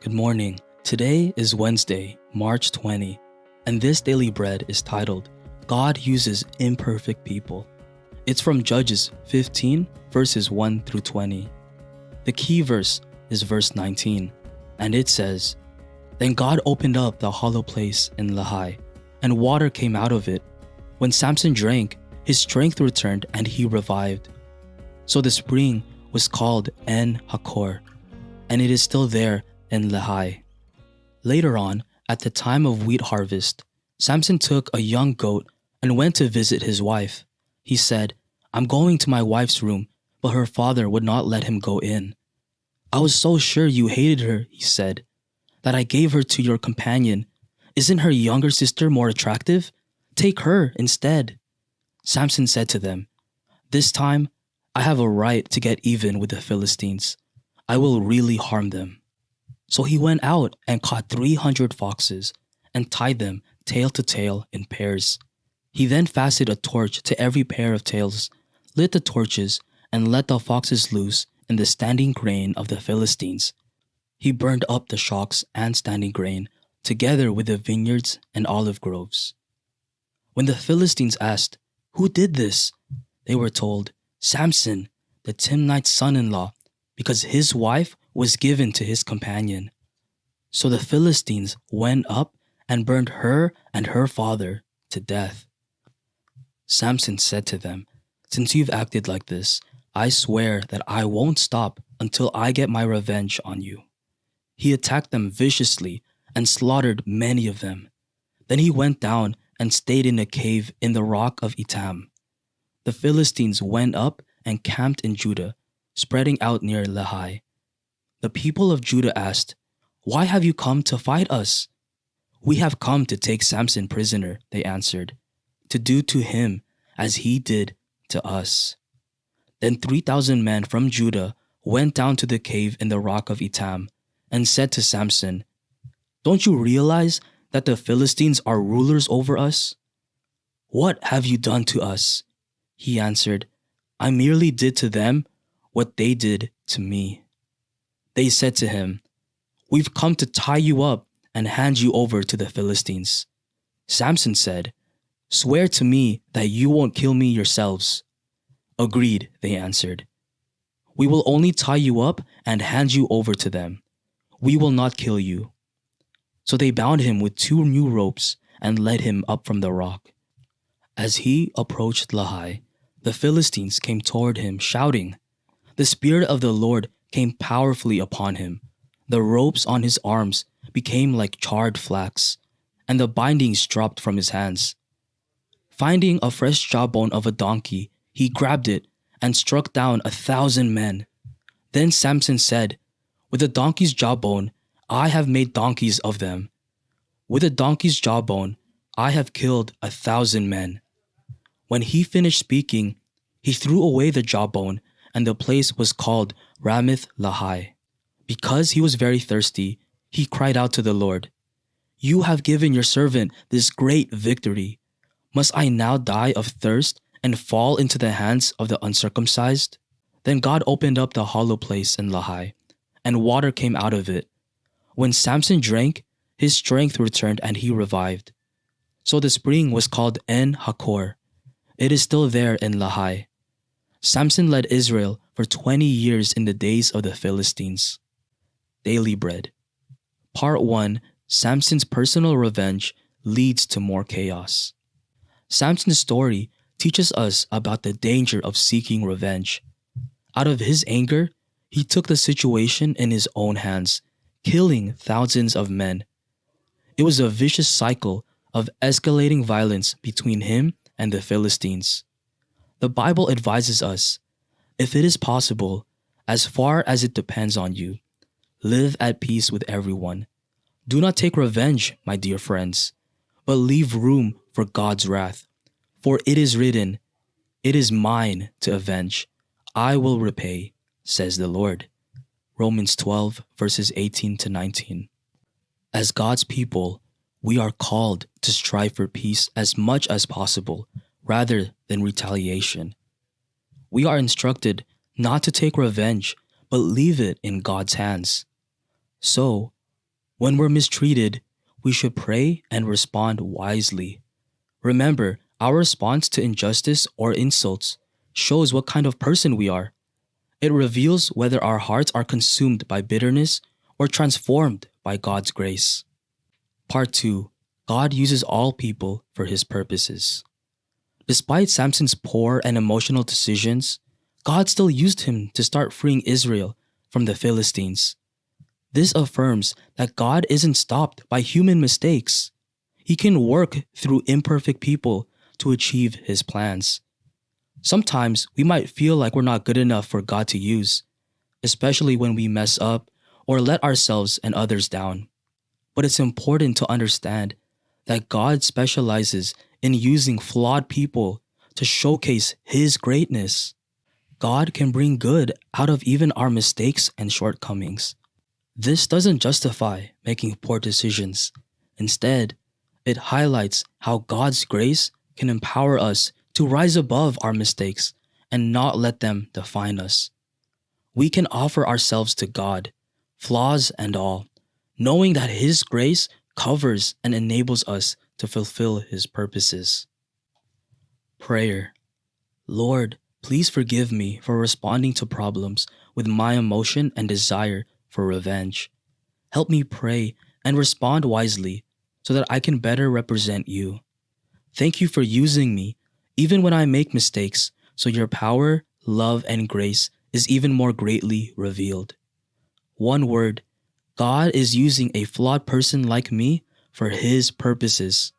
Good morning. Today is Wednesday, March 20, and this daily bread is titled, God Uses Imperfect People. It's from Judges 15, verses 1 through 20. The key verse is verse 19, and it says, Then God opened up the hollow place in Lehi, and water came out of it. When Samson drank, his strength returned and he revived. So the spring was called En Hakor, and it is still there in Lehi. Later on, at the time of wheat harvest, Samson took a young goat and went to visit his wife. He said, I'm going to my wife's room, but her father would not let him go in. I was so sure you hated her, he said, that I gave her to your companion. Isn't her younger sister more attractive? Take her instead. Samson said to them, This time, I have a right to get even with the Philistines. I will really harm them. So he went out and caught 300 foxes and tied them tail to tail in pairs. He then fastened a torch to every pair of tails, lit the torches, and let the foxes loose in the standing grain of the Philistines. He burned up the shocks and standing grain, together with the vineyards and olive groves. When the Philistines asked, Who did this? They were told, Samson, the Timnite's son-in-law, because his wife was given to his companion. So the Philistines went up and burned her and her father to death. Samson said to them, Since you've acted like this, I swear that I won't stop until I get my revenge on you. He attacked them viciously and slaughtered many of them. Then he went down and stayed in a cave in the rock of Etam. The Philistines went up and camped in Judah, spreading out near Lehi. The people of Judah asked, Why have you come to fight us? We have come to take Samson prisoner, they answered, to do to him as he did to us. Then 3,000 men from Judah went down to the cave in the rock of Etam and said to Samson, Don't you realize that the Philistines are rulers over us? What have you done to us? He answered, I merely did to them what they did to me. They said to him, We've come to tie you up and hand you over to the Philistines. Samson said, Swear to me that you won't kill me yourselves. Agreed, they answered. We will only tie you up and hand you over to them. We will not kill you. So they bound him with 2 new ropes and led him up from the rock. As he approached Lehi, the Philistines came toward him, shouting. The Spirit of the Lord came powerfully upon him. The ropes on his arms became like charred flax, and the bindings dropped from his hands. Finding a fresh jawbone of a donkey, he grabbed it and struck down 1,000 men. Then Samson said, With the donkey's jawbone, I have made donkeys of them. With the donkey's jawbone, I have killed 1,000 men. When he finished speaking, he threw away the jawbone, and the place was called Ramath Lehi. Because he was very thirsty, he cried out to the Lord, You have given your servant this great victory. Must I now die of thirst and fall into the hands of the uncircumcised? Then God opened up the hollow place in Lehi, and water came out of it. When Samson drank, his strength returned and he revived. So the spring was called En Hakor. It is still there in Lehi. Samson led Israel for 20 years in the days of the Philistines. Daily Bread. Part 1. Samson's personal revenge leads to more chaos. Samson's story teaches us about the danger of seeking revenge. Out of his anger, he took the situation in his own hands, killing thousands of men. It was a vicious cycle of escalating violence between him and the Philistines. The Bible advises us, if it is possible, as far as it depends on you, live at peace with everyone. Do not take revenge, my dear friends, but leave room for God's wrath. For it is written, It is mine to avenge. I will repay, says the Lord. Romans 12, verses 18 to 19. As God's people, we are called to strive for peace as much as possible, rather than retaliation. We are instructed not to take revenge, but leave it in God's hands. So, When we're mistreated, we should pray and respond wisely. Remember, our response to injustice or insults shows what kind of person we are. It reveals whether our hearts are consumed by bitterness or transformed by God's grace. Part 2. God uses all people for his purposes. Despite Samson's poor and emotional decisions, God still used him to start freeing Israel from the Philistines. This affirms that God isn't stopped by human mistakes. He can work through imperfect people to achieve his plans. Sometimes we might feel like we're not good enough for God to use, especially when we mess up or let ourselves and others down. But it's important to understand that God specializes in using flawed people to showcase his greatness. God can bring good out of even our mistakes and shortcomings. This doesn't justify making poor decisions. Instead, it highlights how God's grace can empower us to rise above our mistakes and not let them define us. We can offer ourselves to God, flaws and all, knowing that his grace covers and enables us to fulfill his purposes. Prayer. Lord, please forgive me for responding to problems with my emotion and desire for revenge. Help me pray and respond wisely so that I can better represent you. Thank you for using me, even when I make mistakes, so your power, love, and grace is even more greatly revealed. One word, God is using a flawed person like me for his purposes.